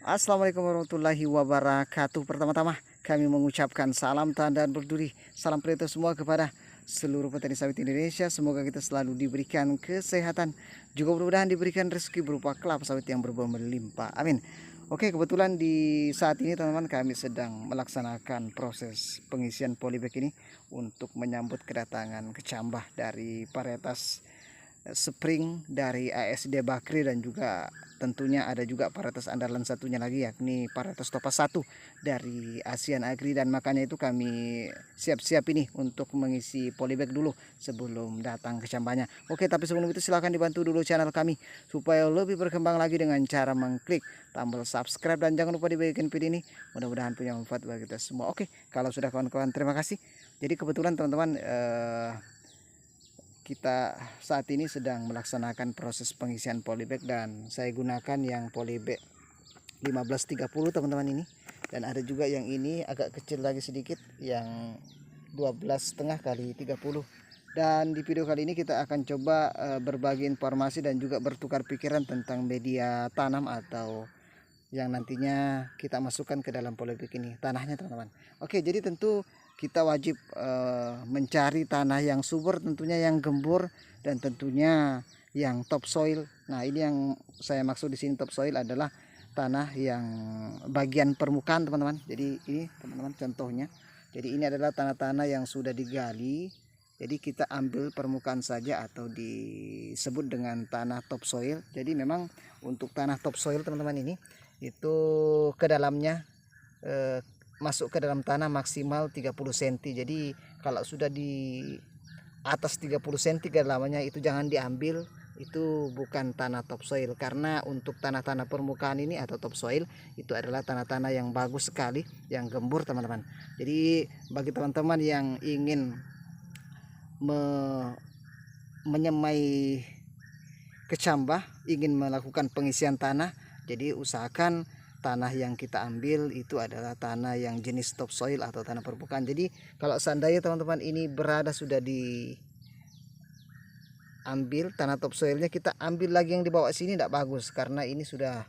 Assalamualaikum warahmatullahi wabarakatuh. Pertama-tama kami mengucapkan salam tanda berduri, salam perintah semua kepada seluruh petani sawit Indonesia. Semoga kita selalu diberikan kesehatan, juga mudah-mudahan diberikan rezeki berupa kelapa sawit yang berbuah melimpah. Amin. Oke, kebetulan di saat ini teman-teman kami sedang melaksanakan proses pengisian polybag ini untuk menyambut kedatangan kecambah dari varietas Spring dari ASD Bakri, dan juga tentunya ada juga varietas andalan satunya lagi yakni varietas Topaz 1 dari Asian Agri, dan makanya itu kami siap-siap ini untuk mengisi polybag dulu sebelum datang ke cambahnya. Oke, tapi sebelum itu silahkan dibantu dulu channel kami supaya lebih berkembang lagi dengan cara mengklik tombol subscribe, dan jangan lupa dibagikan video ini, mudah-mudahan punya manfaat bagi kita semua. Oke, kalau sudah kawan-kawan terima kasih. Jadi kebetulan teman-teman kita saat ini sedang melaksanakan proses pengisian polybag, dan saya gunakan yang polybag 1530 teman-teman ini, dan ada juga yang ini agak kecil lagi sedikit yang 12,5 kali 30. Dan di video kali ini kita akan coba berbagi informasi dan juga bertukar pikiran tentang media tanam atau yang nantinya kita masukkan ke dalam polybag ini, tanahnya teman-teman. Oke, jadi tentu kita wajib mencari tanah yang subur, tentunya yang gembur, dan tentunya yang topsoil. Nah, ini yang saya maksud di sini topsoil adalah tanah yang bagian permukaan teman-teman. Jadi ini teman-teman contohnya. Jadi ini adalah tanah-tanah yang sudah digali. Jadi kita ambil permukaan saja atau disebut dengan tanah topsoil. Jadi memang untuk tanah topsoil teman-teman ini itu ke dalamnya masuk ke dalam tanah maksimal 30 cm. Jadi kalau sudah di atas 30 cm kedalamannya itu jangan diambil, itu bukan tanah topsoil. Karena untuk tanah-tanah permukaan ini atau topsoil itu adalah tanah-tanah yang bagus sekali, yang gembur teman-teman. Jadi bagi teman-teman yang ingin menyemai kecambah, ingin melakukan pengisian tanah, jadi usahakan tanah yang kita ambil itu adalah tanah yang jenis topsoil atau tanah permukaan. Jadi kalau seandainya teman-teman ini berada sudah diambil tanah topsoilnya, kita ambil lagi yang di bawah sini tidak bagus, karena ini sudah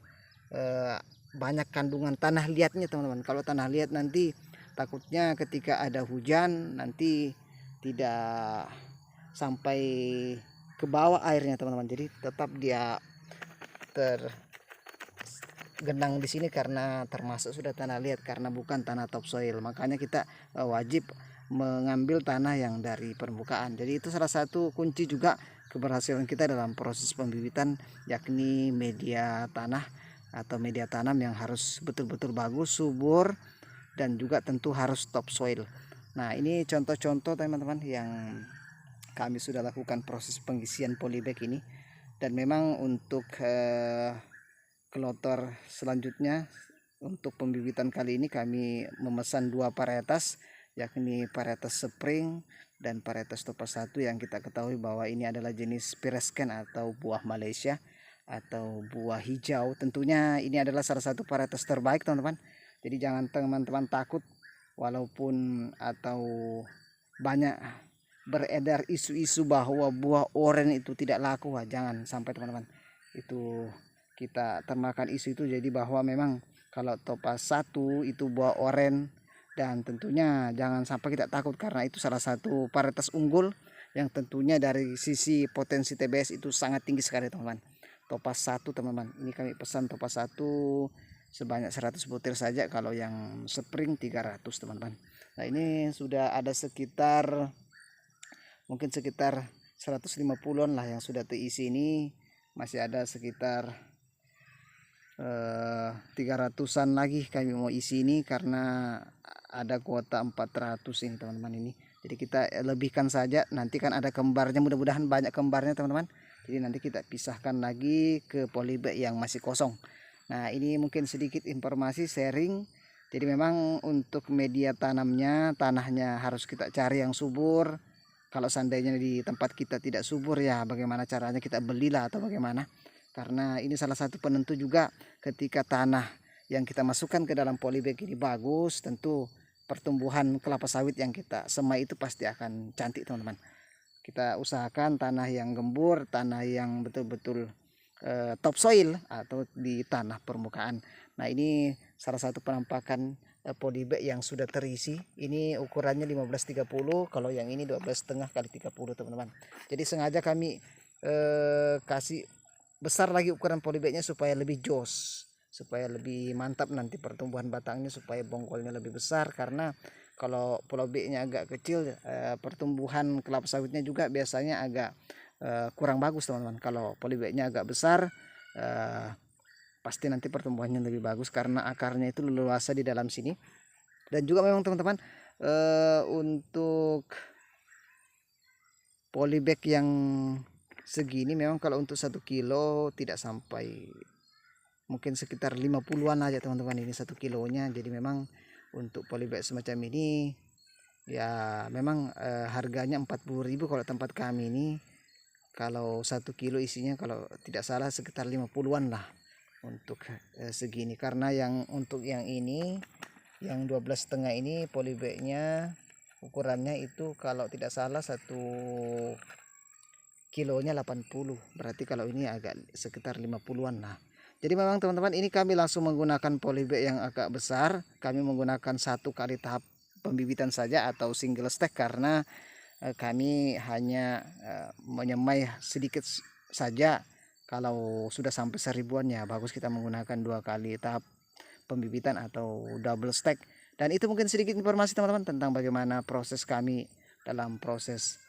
banyak kandungan tanah liatnya teman-teman. Kalau tanah liat nanti takutnya ketika ada hujan nanti tidak sampai ke bawah airnya teman-teman. Jadi tetap dia tergenang di sini karena termasuk sudah tanah liat, karena bukan tanah topsoil. Makanya kita wajib mengambil tanah yang dari permukaan. Jadi itu salah satu kunci juga keberhasilan kita dalam proses pembibitan, yakni media tanah atau media tanam yang harus betul-betul bagus, subur, dan juga tentu harus topsoil. Nah, ini contoh-contoh teman-teman yang kami sudah lakukan proses pengisian polybag ini. Dan memang untuk kloter selanjutnya untuk pembibitan kali ini kami memesan dua varietas, yakni varietas Spring dan varietas Topaz 1, yang kita ketahui bahwa ini adalah jenis Piresken atau buah Malaysia atau buah hijau. Tentunya ini adalah salah satu varietas terbaik teman-teman. Jadi jangan teman-teman takut, walaupun atau banyak beredar isu-isu bahwa buah oren itu tidak laku. Wah, jangan sampai teman-teman itu kita termakan isu itu. Jadi bahwa memang kalau Topaz 1 itu buah oren, dan tentunya jangan sampai kita takut, karena itu salah satu varietas unggul yang tentunya dari sisi potensi TBS itu sangat tinggi sekali teman-teman. Topaz 1 teman-teman, ini kami pesan Topaz 1 sebanyak 100 butir saja, kalau yang Spring 300 teman-teman. Nah, ini sudah ada sekitar mungkin sekitar 150-an lah yang sudah terisi. Ini masih ada sekitar 300-an lagi kami mau isi ini, karena ada kuota 400 ini teman-teman ini. Jadi kita lebihkan saja, nanti kan ada kembarnya, mudah-mudahan banyak kembarnya teman-teman. Jadi nanti kita pisahkan lagi ke polybag yang masih kosong. Nah, ini mungkin sedikit informasi sharing. Jadi memang untuk media tanamnya, tanahnya harus kita cari yang subur. Kalau seandainya di tempat kita tidak subur, ya bagaimana caranya, kita belilah atau bagaimana. Karena ini salah satu penentu juga, ketika tanah yang kita masukkan ke dalam polybag ini bagus, tentu pertumbuhan kelapa sawit yang kita semai itu pasti akan cantik teman-teman. Kita usahakan tanah yang gembur, tanah yang betul-betul topsoil atau di tanah permukaan. Nah, ini salah satu penampakan polybag yang sudah terisi. Ini ukurannya 15-30, kalau yang ini 12,5 kali 30 teman-teman. Jadi sengaja kami kasih besar lagi ukuran polybagnya supaya lebih jos, supaya lebih mantap nanti pertumbuhan batangnya, supaya bongkolnya lebih besar. Karena kalau polybagnya agak kecil, pertumbuhan kelapa sawitnya juga biasanya agak kurang bagus teman-teman. Kalau polybagnya agak besar, pasti nanti pertumbuhannya lebih bagus karena akarnya itu leluasa di dalam sini. Dan juga memang teman-teman, untuk polybag yang segini memang kalau untuk 1 kilo tidak sampai, mungkin sekitar 50-an aja teman-teman ini 1 kilonya. Jadi memang untuk polybag semacam ini ya memang harganya 40.000 kalau tempat kami ini. Kalau 1 kilo isinya kalau tidak salah sekitar 50-an lah untuk segini. Karena yang untuk yang ini, yang 12,5 ini polybagnya ukurannya itu kalau tidak salah 1 kilonya 80. Berarti kalau ini agak sekitar 50-an lah. Jadi memang teman-teman, ini kami langsung menggunakan polybag yang agak besar. Kami menggunakan 1 kali tahap pembibitan saja atau single stack, karena kami hanya menyemai sedikit saja. Kalau sudah sampai 1000-an ya bagus kita menggunakan 2 kali tahap pembibitan atau double stack. Dan itu mungkin sedikit informasi teman-teman tentang bagaimana proses kami dalam proses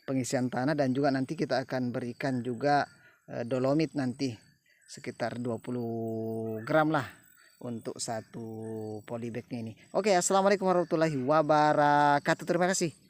pengisian tanah. Dan juga nanti kita akan berikan juga dolomit nanti sekitar 20 gram lah untuk 1 polybagnya ini. Oke, assalamualaikum warahmatullahi wabarakatuh. Terima kasih.